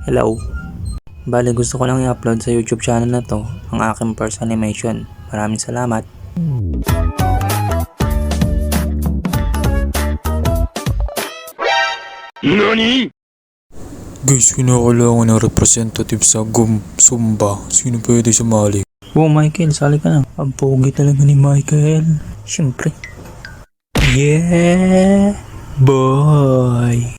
Hello. Bale, gusto ko lang i-upload sa YouTube channel na to ang aking first animation. Maraming salamat. NANI?! Guys, kinakailangan ng representative sa Zumba. Sino pwede sumali? Oh, Michael, sali ka na. Ang pogi talaga ni Michael. Siyempre. Yeah, boy.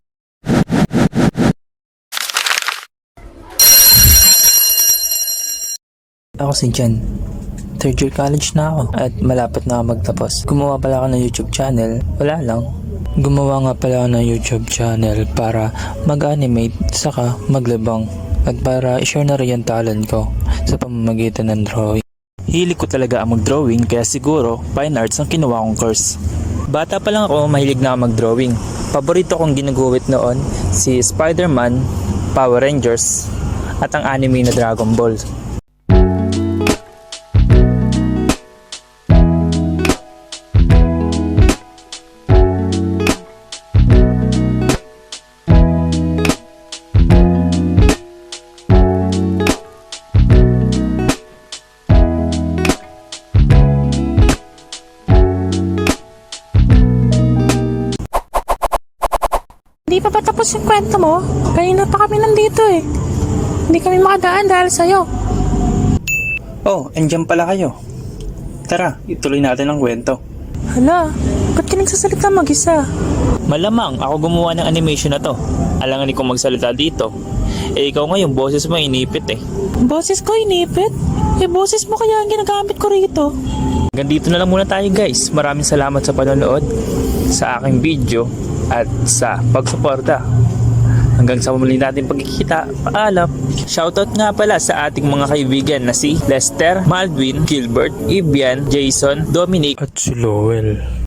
Ako si Jan. Third year college na ako at malapit na ako magtapos. Gumawa pala ako ng YouTube channel. Wala lang. Gumawa nga pala ako ng YouTube channel para mag-animate saka maglabang at para i-share na rin yung talent ko sa pamamagitan ng drawing. Hilig ko talaga ang mag-drawing kaya siguro fine arts ang kinuha kong course. Bata pa lang ako mahilig na ako mag-drawing. Paborito kong ginuguhit noon si Spider-Man, Power Rangers at ang anime na Dragon Ball. Hindi pa ba tapos yung kwento mo? Kanina pa kami nandito eh. Hindi kami makadaan dahil sa'yo. Oh, andyan pala kayo. Tara, ituloy natin ang kwento. Hala, ba't ka nagsasalita mag-isa? Malamang ako gumawa ng animation na to. Alangan kong magsalita dito. Eh ikaw ngayon, boses mo inipit eh. Boses ko inipit? Eh boses mo kaya ang ginagamit ko rito. Hanggang dito na lang muna tayo guys. Maraming salamat sa panonood sa aking video at sa pagsuporta. Hanggang sa muli natin pagkikita. Paalam. Shoutout nga pala sa ating mga kaibigan na si Lester, Maldwin, Gilbert, Ibian, Jason, Dominic At si Lowell.